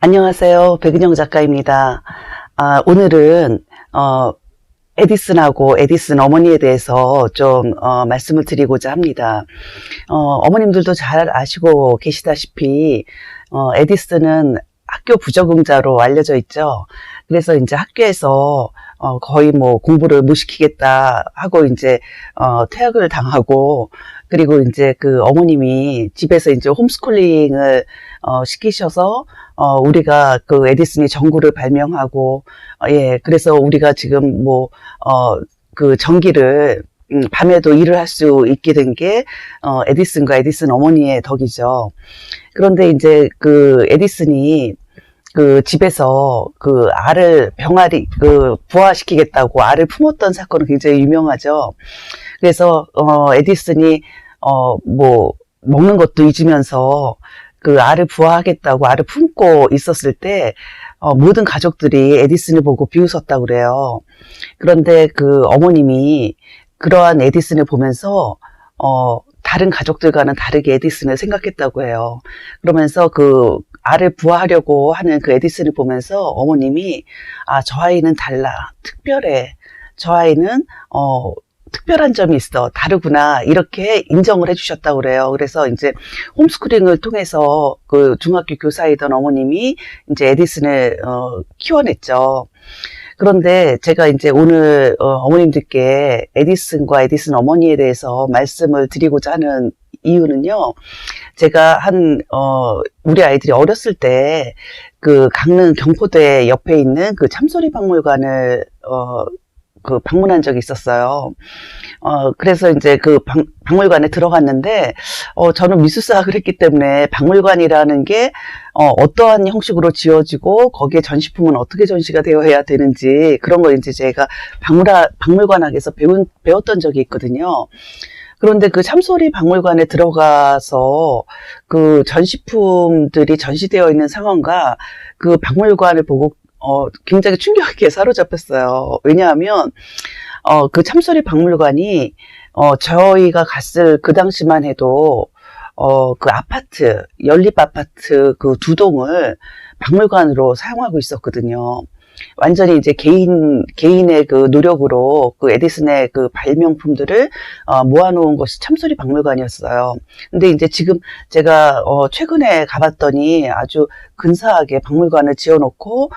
안녕하세요. 백은영 작가입니다. 오늘은 에디슨하고 에디슨 어머니에 대해서 좀 말씀을 드리고자 합니다. 어머님들도 잘 아시고 계시다시피 에디슨은 학교 부적응자로 알려져 있죠. 그래서 이제 학교에서 거의 뭐 공부를 못 시키겠다 하고 이제 퇴학을 당하고, 그리고 이제 그 어머님이 집에서 이제 홈스쿨링을 시키셔서 우리가 그 에디슨이 전구를 발명하고, 예, 그래서 우리가 지금 뭐 그 전기를 밤에도 일을 할 수 있게 된 게 에디슨과 에디슨 어머니의 덕이죠. 그런데 이제 그 에디슨이 그 집에서 그 알을 병아리 부화시키겠다고 알을 품었던 사건은 굉장히 유명하죠. 그래서 에디슨이 뭐 먹는 것도 잊으면서 그 알을 부화하겠다고 알을 품고 있었을 때 모든 가족들이 에디슨을 보고 비웃었다고 그래요. 그런데 그 어머님이 그러한 에디슨을 보면서 다른 가족들과는 다르게 에디슨을 생각했다고 해요. 그러면서 그 알을 부화하려고 하는 그 에디슨을 보면서 어머님이 저 아이는 달라, 특별해, 저 아이는 특별한 점이 있어, 다르구나, 이렇게 인정을 해주셨다고 그래요. 그래서 이제 홈스쿨링을 통해서 그 중학교 교사이던 어머님이 이제 에디슨을 키워냈죠. 그런데 제가 이제 오늘 어머님들께 에디슨과 에디슨 어머니에 대해서 말씀을 드리고자 하는 이유는요, 제가 우리 아이들이 어렸을 때 그 강릉 경포대 옆에 있는 그 참소리 박물관을 그 방문한 적이 있었어요. 그래서 이제 그 박물관에 들어갔는데, 저는 미술사학을 했기 때문에 박물관이라는 게, 어떠한 형식으로 지어지고, 거기에 전시품은 어떻게 전시가 되어야 되는지, 그런 걸 이제 제가 박물관학에서 배웠던 적이 있거든요. 그런데 그 참소리 박물관에 들어가서 그 전시품들이 전시되어 있는 상황과 그 박물관을 보고 굉장히 충격에 사로잡혔어요. 왜냐하면 그 참소리 박물관이 저희가 갔을 그 당시만 해도 그 아파트, 연립 아파트 그 두 동을 박물관으로 사용하고 있었거든요. 완전히 이제 개인의 그 노력으로 그 에디슨의 그 발명품들을 모아놓은 것이 참소리 박물관이었어요. 근데 이제 지금 제가 최근에 가봤더니 아주 근사하게 박물관을 지어놓고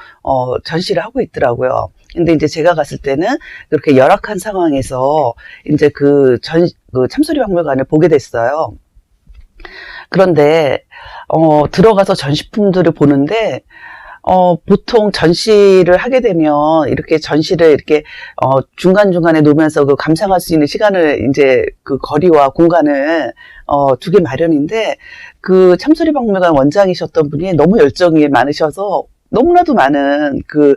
전시를 하고 있더라고요. 근데 이제 제가 갔을 때는 그렇게 열악한 상황에서 이제 그 참소리 박물관을 보게 됐어요. 그런데 들어가서 전시품들을 보는데, 보통 전시를 하게 되면 이렇게 전시를 이렇게 중간중간에 놓으면서 그 감상할 수 있는 시간을 이제 그 거리와 공간을 두게 마련인데, 그 참소리 박물관 원장이셨던 분이 너무 열정이 많으셔서 너무나도 많은 그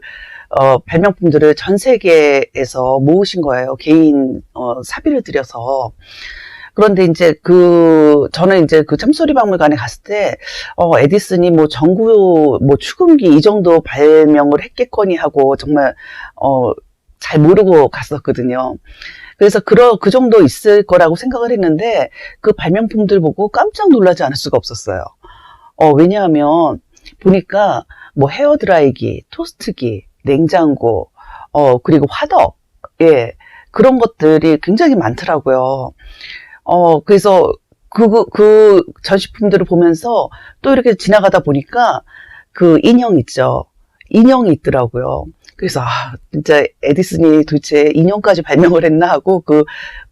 발명품들을 전 세계에서 모으신 거예요. 개인 사비를 들여서. 그런데 이제 저는 이제 그 참소리 박물관에 갔을 때, 에디슨이 뭐 전구, 뭐 축음기 이 정도 발명을 했겠거니 하고 정말, 잘 모르고 갔었거든요. 그래서 그 정도 있을 거라고 생각을 했는데, 그 발명품들 보고 깜짝 놀라지 않을 수가 없었어요. 왜냐하면, 보니까 뭐 헤어드라이기, 토스트기, 냉장고, 그리고 화덕, 예, 그런 것들이 굉장히 많더라고요. 그래서 그 전시품들을 보면서 또 이렇게 지나가다 보니까 그 인형 있죠. 인형이 있더라고요. 그래서 진짜 에디슨이 도대체 인형까지 발명을 했나 하고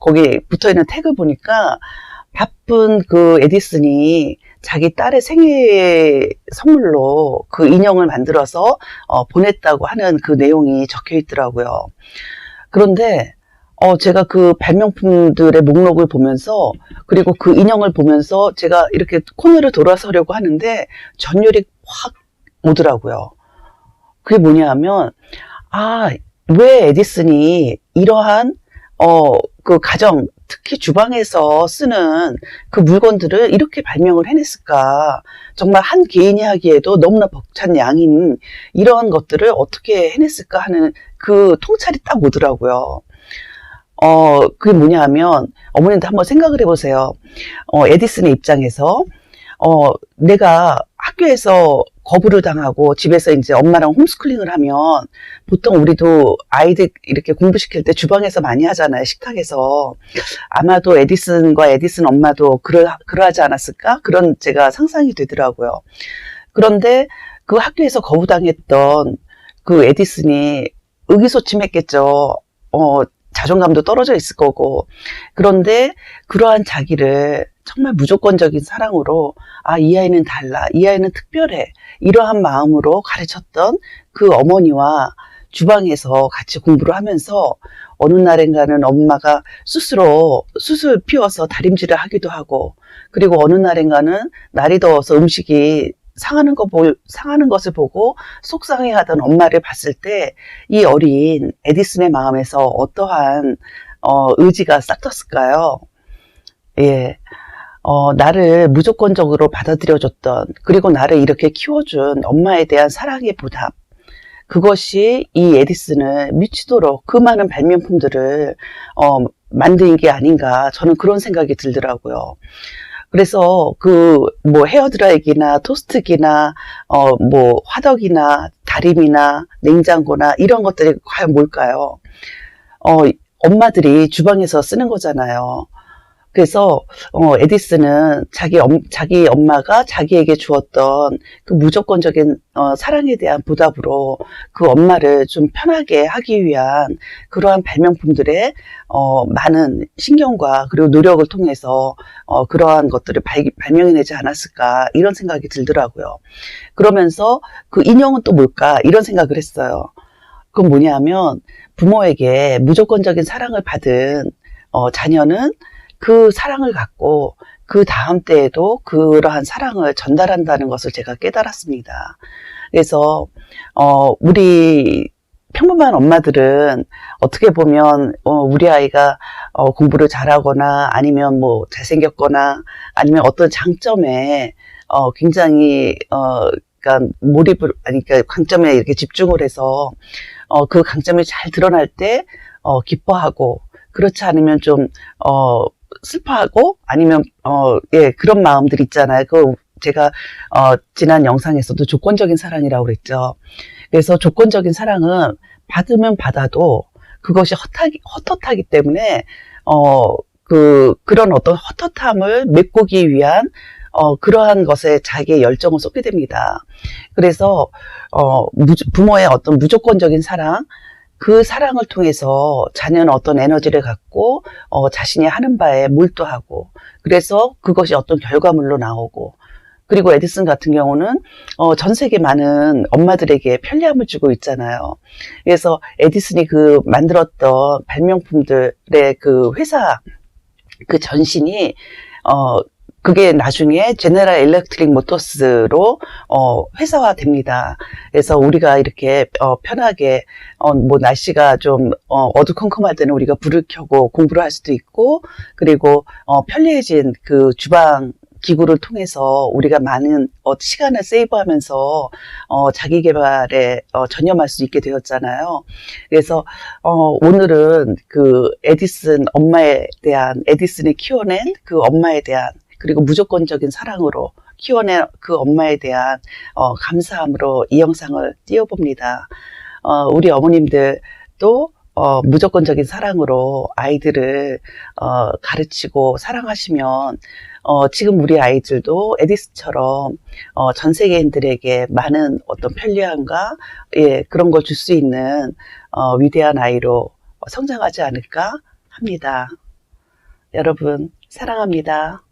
거기 붙어 있는 태그 보니까 바쁜 그 에디슨이 자기 딸의 생일 선물로 그 인형을 만들어서 보냈다고 하는 그 내용이 적혀 있더라고요. 그런데 제가 그 발명품들의 목록을 보면서, 그리고 그 인형을 보면서 제가 이렇게 코너를 돌아서려고 하는데 전율이 확 오더라고요. 그게 뭐냐 하면, 왜 에디슨이 이러한 그 가정, 특히 주방에서 쓰는 그 물건들을 이렇게 발명을 해냈을까? 정말 한 개인이 하기에도 너무나 벅찬 양인 이러한 것들을 어떻게 해냈을까 하는 그 통찰이 딱 오더라고요. 그게 뭐냐 하면, 어머님도 한번 생각을 해보세요. 에디슨의 입장에서, 내가 학교에서 거부를 당하고 집에서 이제 엄마랑 홈스쿨링을 하면 보통 우리도 아이들 이렇게 공부시킬 때 주방에서 많이 하잖아요. 식탁에서. 아마도 에디슨과 에디슨 엄마도 그러하지 않았을까? 그런 제가 상상이 되더라고요. 그런데 그 학교에서 거부당했던 그 에디슨이 의기소침했겠죠. 자존감도 떨어져 있을 거고. 그런데 그러한 자기를 정말 무조건적인 사랑으로, 아, 이 아이는 달라. 이 아이는 특별해. 이러한 마음으로 가르쳤던 그 어머니와 주방에서 같이 공부를 하면서 어느 날인가는 엄마가 스스로 숯을 피워서 다림질을 하기도 하고, 그리고 어느 날인가는 날이 더워서 음식이 상하는 것을 보고 속상해하던 엄마를 봤을 때 이 어린 에디슨의 마음에서 어떠한 의지가 싹텄을까요? 예, 나를 무조건적으로 받아들여줬던, 그리고 나를 이렇게 키워준 엄마에 대한 사랑의 보답, 그것이 이 에디슨을 미치도록 그 많은 발명품들을 만든 게 아닌가, 저는 그런 생각이 들더라고요. 그래서 뭐 헤어드라이기나 토스트기나 뭐 화덕이나 다림이나 냉장고나 이런 것들이 과연 뭘까요? 엄마들이 주방에서 쓰는 거잖아요. 그래서 에디슨은 자기 엄마가 자기에게 주었던 그 무조건적인 사랑에 대한 보답으로 그 엄마를 좀 편하게 하기 위한 그러한 발명품들의 많은 신경과 그리고 노력을 통해서 그러한 것들을 발명해내지 않았을까, 이런 생각이 들더라고요. 그러면서 그 인형은 또 뭘까, 이런 생각을 했어요. 그건 뭐냐면 부모에게 무조건적인 사랑을 받은 자녀는 그 사랑을 갖고 그 다음 때에도 그러한 사랑을 전달한다는 것을 제가 깨달았습니다. 그래서 우리 평범한 엄마들은 어떻게 보면 우리 아이가 공부를 잘하거나 아니면 뭐 잘생겼거나 아니면 어떤 장점에 굉장히 그러니까 그러니까 강점에 이렇게 집중을 해서 그 강점이 잘 드러날 때 기뻐하고, 그렇지 않으면 좀 슬퍼하고, 아니면 예, 그런 마음들 있잖아요. 제가 지난 영상에서도 조건적인 사랑이라고 그랬죠. 그래서 조건적인 사랑은 받으면 받아도 그것이 헛헛하기 때문에 그런 어떤 헛헛함을 메꾸기 위한 그러한 것에 자기의 열정을 쏟게 됩니다. 그래서 부모의 어떤 무조건적인 사랑, 그 사랑을 통해서 자녀는 어떤 에너지를 갖고 자신이 하는 바에 몰두하고, 그래서 그것이 어떤 결과물로 나오고, 그리고 에디슨 같은 경우는 전 세계 많은 엄마들에게 편리함을 주고 있잖아요. 그래서 에디슨이 그 만들었던 발명품들의 그 회사 그 전신이 그게 나중에 제너럴 일렉트릭 모터스로 회사화 됩니다. 그래서 우리가 이렇게 편하게 뭐 날씨가 좀 어두컴컴할 때는 우리가 불을 켜고 공부를 할 수도 있고, 그리고 편리해진 그 주방 기구를 통해서 우리가 많은 시간을 세이브하면서 자기 개발에 전념할 수 있게 되었잖아요. 그래서 오늘은 그 에디슨 엄마에 대한, 에디슨이 키워낸 그 엄마에 대한, 그리고 무조건적인 사랑으로 키워낸 그 엄마에 대한 감사함으로 이 영상을 띄워봅니다. 우리 어머님들도 무조건적인 사랑으로 아이들을 가르치고 사랑하시면 지금 우리 아이들도 에디슨처럼 전 세계인들에게 많은 어떤 편리함과 예, 그런 걸 줄 수 있는 위대한 아이로 성장하지 않을까 합니다. 여러분 사랑합니다.